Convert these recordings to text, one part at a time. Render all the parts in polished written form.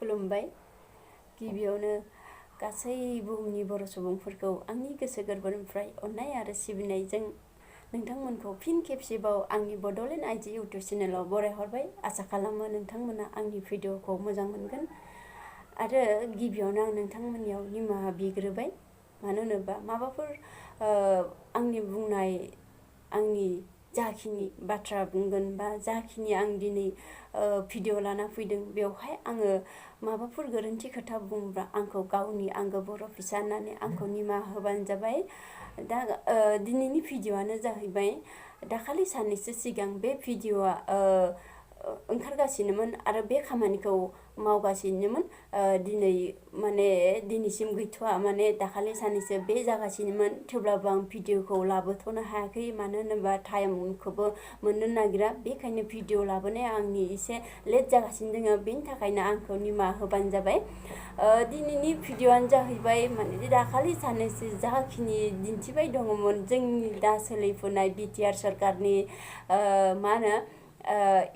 खुलुमबाय। गिबियावनो गासै बुहुमनि बर' सुबुंफोरखौ आंनि गोसो गोरबोनिफ्राय अननाय आरो सिबिनायजों नोंथांमोनखौ फिन खेबसेबाव आंनि बड'लेण्ड आइजो इउटुब चेनेलाव बरायहरबाय। आसा खालामो नोंथांमोना आंनि भिडिअखौ मोजां मोनगोन आरो गिबियावनो आं नोंथांमोननियाव निमाहा बिग्रोबाय। मानो होनोबा माबाफोर आंनि बुंनाय आंनि जाखिनि बाथ्रा बुंगोन बा जाखिनि आं दिनै भिडिअ लाना फैदों बेवहाय आङो माबाफोर गोरोन्थि खोथा बुंब्ला आंखौ गावनि आंगो बर' फिसा होननानै आंखौ निमाहा होबानो जाबाय। दा दिनैनि भिडिअआनो जाहैबाय दाखालि साननैसो सिगां बे भिडिअआ ओंखारगासिनोमोन आरो बे खामानिखौ मावगासिनोमोन। दिनै माने दिनैसिम गैथ'वा, माने दाखालि साननैसो बे जागासिनोमोन। थेवब्लाबो आं भिडिअखौ लाबोथ'नो हायाखै, मानो होनोबा टाइमखौबो मोननो नागिरा। बेखायनो भिडिअ लाबोनाया आंनि एसे लेट जागासिनो दङ, बेनि थाखायनो आंखौ निमाहा होबानो जाबाय। दिनैनि भिडिअआनो जाहैबाय माने दाखालि साननैसो जाखिनि दिन्थिबाय दङमोन जोंनि दा सोलिफुनाय बिटिआर सरकारनि मा होनो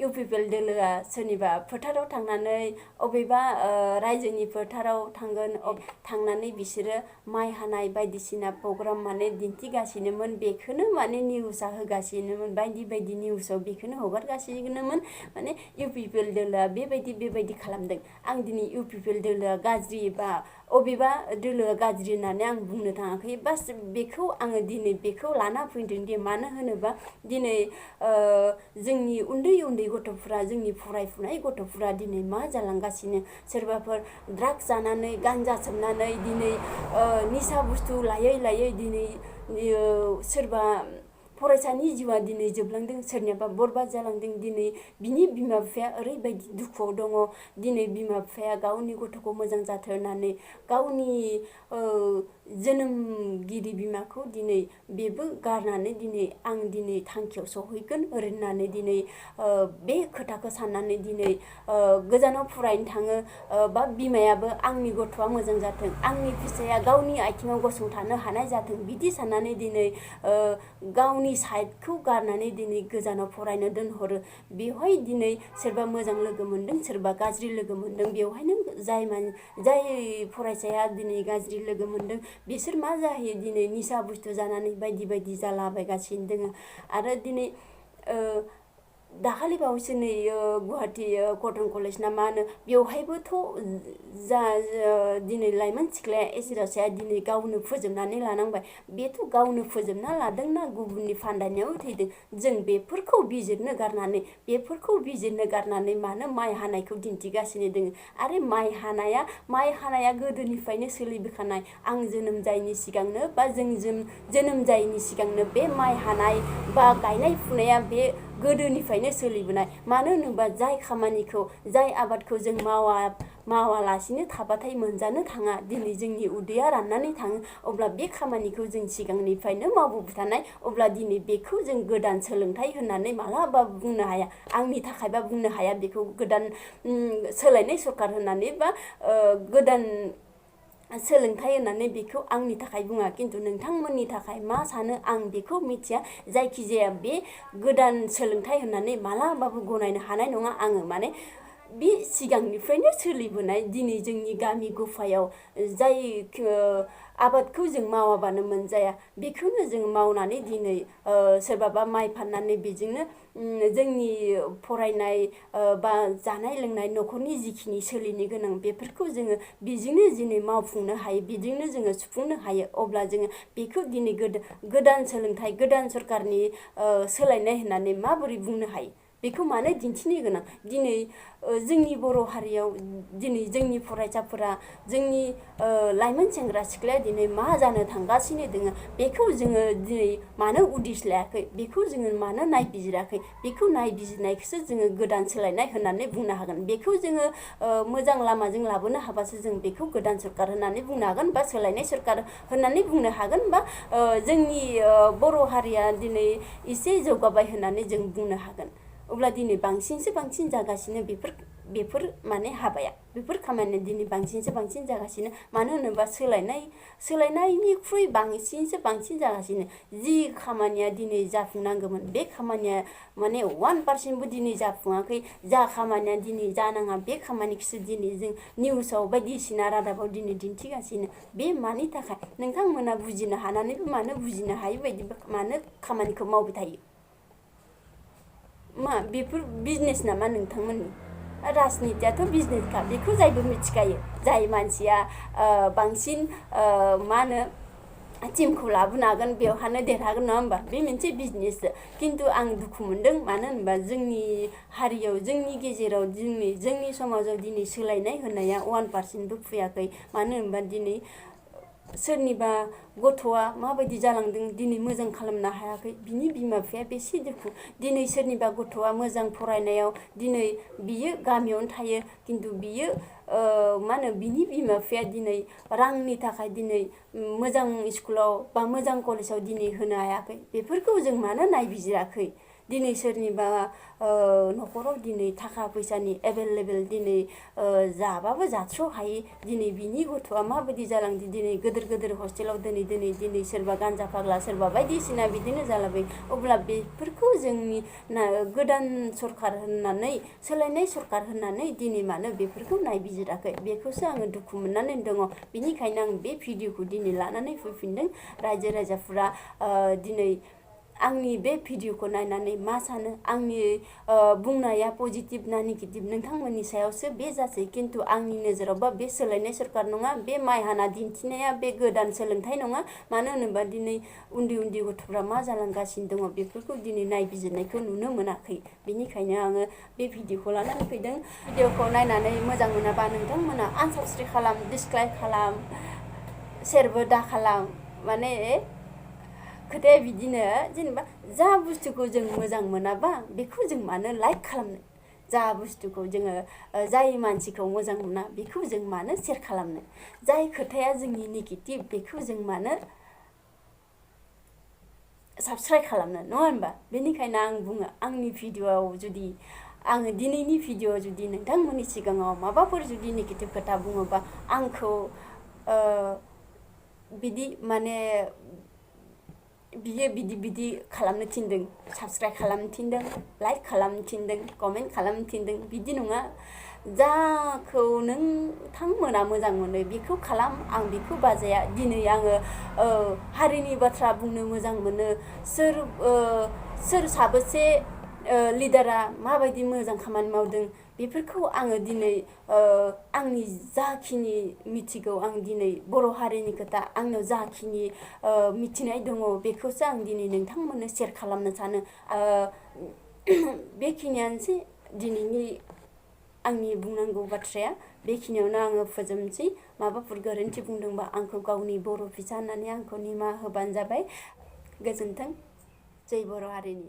इउपिपिएल दोलोआ सोरनिबा फोथाराव थांनानै अबेबा रायजोनि फोथाराव थांनानै बिसोरो माइ हानाय बायदिसिना प्रग्राम माने दिन्थिगासिनोमोन। बेखौनो माने निउसआ होगासिनोमोन, बायदि बायदि निउसआव बेखौनो हगारगासिनोमोन। माने इउपिपिएल दोलोआ बेबायदि खालामदों। आं दिनै इउपिपिएल दोलोआ गाज्रि बा अबेबा दोलोआ गाज्रि होननानै आं बुंनो थाङाखै। बास बेखौ आङो दिनै बेखौ लाना फैदों दि मानो होनोबा दिनै जोंनि उन्दै उन्दै गथ'फ्रा, जोंनि फरायफुनाय गथ'फ्रा दिनै मा जालांगासिनो, सोरबाफोर ड्राग्स जानानै गान्जा सोबनानै दिनै निसा बुस्थु लायै दिनै सोरबा फरायसानि जिउआ दिनै जोबलांदों, सोरनियाबा बरबाद जालांदों। दिनै बिनि बिमा बिफाया ओरैबायदि दुखुआव दङ। दिनै बिमा बिफाया गावनि गथ'खौ मोजां जाथों होननानै गावनि जोनोमगिरि बिमाखौ दिनै बेबो गारनानै दिनै आं दिनै थांखियाव सहैगोन ओरै होननानै दिनै बे खोथाखौ साननानै दिनै गोजानाव फरायनो थाङो। बा बिमायाबो आंनि गथ'आ मोजां जाथों, आंनि फिसाया गावनि आथिङाव गसंथानो हानाय जाथों, बिदि साननानै दिनै गावनि साइडखौ गारनानै दिनै गोजानाव फरायनो दोनहरो। बेवहाय दिनै सोरबा मोजां लोगो मोनदों, सोरबा गाज्रि लोगो मोनदों। बेवहायनो जाय फरायसाया दिनै गाज्रि लोगो मोनदों बिसोर मा जाहैयो, दिनै निसा बुस्थु जानानै बायदि जालाबायगासिनो दङ। आरो दिनै दाखालि बावैसो नै गुवाहाटि कटन कलेज ना मा होनो, बेवहायबोथ' जा दिनै लाइमोन सिख्लाया एसिरासाया दिनै गावनो फोजोबनानै लानांबाय। बेथ' गावनो फोजोबना लादोंना गुबुननि फान्दायनायाव थैदों। जों बेफोरखौ बिजिरनो गारनानै मानो माइ हानायखौ दिन्थिगासिनो दङ। आरो माइ हानाया गोदोनिफ्रायनो सोलिबोखानाय। आं जोनोम जायैनि सिगांनो बा जों जोनोम जायैनि सिगांनो बे माइ हानाय बा गायनाय फुनाया बे गोदोनिफ्रायनो सोलिबोनाय। मानो होनोबा जाय आबादखौ जों मावालासिनो थाबाथाय मोनजानो थाङा, दिनै जोंनि उदैया राननानै थाङो, अब्ला बे खामानिखौ जों सिगांनिफ्रायनो मावबोबाय थानाय। अब्ला दिनै बेखौ जों गोदान सोलोंथाइ होननानै मालाबाबो बुंनो हाया। आंनि थाखायबा बुंनो हाया बेखौ गोदान सोलायनाय सरकार होननानै बा गोदान सोलोंथाइ होननानै बेखौ आंनि थाखाय बुङा। खिन्थु नोंथांमोननि थाखाय मा सानो आं बेखौ मिथिया। जायखिजाया बे गोदान सोलोंथाइ होननानै मालाबाबो गनायनो हानाय नङा आङो। माने बे सिगांनिफ्रायनो सोलिबोनाय। दिनै जोंनि गामि गफायाव जाय आबादखौ जों मावाबानो मोनजाया, बेखौनो जों मावनानै दिनै सोरबाबा माइ फाननानै बेजोंनो जोंनि फरायनाय बा जानाय लोंनाय न'खरनि जिखिनि सोलिनो गोनां बेफोरखौ जोङो बेजोंनो दिनै मावफुंनो हायो, बेजोंनो जोङो सुफुंनो हायो। अब्ला जोङो बेखौ दिनै गोदान सोलोंथाइ, गोदान सरकारनि सोलायनाय होननानै माबोरै बुंनो हायो? बेखौ मानो दिन्थिनो गोनां? दिनै जोंनि बर' हारियाव दिनै जोंनि फरायसाफोरा, जोंनि लाइमोन सेंग्रा सिख्लाया दिनै मा जानो थांगासिनो दङ, बेखौ जोङो दिनै मानो उदिस लायाखै, बेखौ जोङो मानो नायबिजिराखै? बेखौ नायबिजिरनायखौसो जोङो गोदान सोलायनाय होननानै बुंनो हागोन। बेखौ जोङो मोजां लामाजों लाबोनो हाबासो जों बेखौ गोदान सरकार होननानै बुंनो हागोन बा सोलायनाय सरकार होननानै बुंनो हागोन। बा जोंनि बर' हारिया दिनै एसे जौगाबाय होननानै जों बुंनो हागोन। अब्ला दिनै बांसिन जागासिनो बेफोर माने हाबाया बेफोर खामानिया दिनै बांसिनसो बांसिन जागासिनो मानो होनोबा सोलायनायनिख्रुइ बांसिनसो बांसिन जागासिनो जि खामानिया दिनै जाफुंनांगौमोन बे खामानिया माने 1% बो दिनै जाफुङाखै जा खामानिया दिनै जानाङा बे खामानिखौसो दिनै जों निउसाव बायदिसिना रादाबाव दिनै दिन्थिगासिनो बे मानि थाखाय नोंथांमोना बुजिनो हानानैबो मानो बुजिनो हायै बायदि मानो खामानिखौ मावबाय थायो मा बेफोर बिजनेस नामा नोंथांमोननि राजनितियाथ' बिजनेसखा बेखौ जायबो मिथिखायो जाय मानसिया बांसिन मा होनो टिमखौ लाबोनो हागोन बेवहानो देरहागोन नङा होमबा बे मोनसे बिजनेस खिन्थु आं दुखु मोनदों मानो होनबा जोंनि हारियाव जोंनि गेजेराव जोंनि समाजाव दिनै सोलायनाय होननाया 1%बो फैयाखै मानो होनबा दिनै सोरनिबा गथ'आ माबायदि जालांदों दिनै मोजां खालामनो हायाखै बिनि बिमा बिफाया बेसे दुखु दिनै सोरनिबा गथ'आ मोजां फरायनायाव दिनै बियो गामियावनो थायो खिन्थु बियो मा होनो बिनि बिमा बिफाया दिनै रांनि थाखाय दिनै मोजां स्कुलाव बा मोजां कलेजाव दिनै होनो हायाखै बेफोरखौ जों मानो नायबिजिराखै दिनै सोरनिबा न'खराव दिनै थाखा फैसानि एभेलेबेल दिनै जाबाबो जाथ्र' हायि दिनै बिनि गथ'आ माबायदि जालांदों दिनै गिदिर हस्टेलाव दिनै सोरबा गान्जा फाग्ला सोरबा बायदिसिना बिदिनो जालाबाय अब्ला बेफोरखौ जोंनि गोदान सरखार होननानै सोलायनाय सरखार होननानै दिनै मानो बेफोरखौ नायबिजिराखै बेखौसो आङो दुखु मोननानै दङ बिनिखायनो आं बे भिडिअखौ दिनै लानानै फैफिनदों रायजो राजाफोरा दिनै आंनि बे भिडिअखौ नायनानै मा सानो आंनि बुंनाया पजिटिभ ना नेगेटिभ नोंथांमोननि सायावसो बे जासै खिन्थु आंनि नोजोरावबा बे सोलायनाय सरखार नङा बे माइ हाना दिन्थिनाया बे गोदान सोलोंथाइ नङा मानो होनोबा दिनै उन्दै गथ'फ्रा मा जालांगासिनो दङ बेफोरखौ दिनै नायबिजिरनायखौ नुनो मोनाखै बेनिखायनो आङो बे भिडिअखौ लानानै फैदों भिडिअखौ नायनानै मोजां मोनाबा नोंथांमोना आनसाबस्क्राइब खालाम डिसलाइक खालाम शेयारबो दा खालाम माने खोथाया बिदिनो जेनेबा जा बुस्थुखौ जों मोजां मोनाबा बेखौ जों मानो लाइक खालामनो जा बुस्थुखौ जोङो जाय मानसिखौ मोजां मोना बेखौ जों मानो शेयार खालामनो जाय खोथाया जोंनि नेगेटिभ बेखौ जों मानो साबस्क्राइब खालामनो नङा होनबा बेनिखायनो आं बुङो आंनि भिडिअआव जुदि आङो दिनैनि भिडिअ जुदि नोंथांमोननि सिगाङाव माबाफोर जुदि नेगेटिभ खोथा बुङोबा आंखौ बिदि माने बियो बिदि खालामनो थिनदों साबस्क्राइब खालामनो थिनदों लाइक खालामनो थिनदों कमेन्ट खालामनो थिनदों बिदि नङा जाखौ नोंथांमोना मोजां मोनो बेखौ खालाम आं बेखौ बाजाया दिनै आङो हारिनि बाथ्रा बुंनो मोजां मोनो सोर साबेसे लिडारा माबायदि मोजां खामानि मावदों बेफोरखौ आङो दिनै आंनि जाखिनि मिथिगौ आं दिनै बर' हारिनि खोथा आंनाव जाखिनि मिथिनाय दङ बेखौसो आं दिनै नोंथांमोननो शेयार खालामनो सानो बेखिनियानोसै दिनैनि आंनि बुंनांगौ बाथ्राया बेखिनियावनो आङो फोजोबनोसै माबाफोर गोरोन्थि बुंदोंबा आंखौ गावनि बर' फिसा होननानै आंखौ निमाहा होबानो जाबाय गोजोन्थों जै बर' हारिनि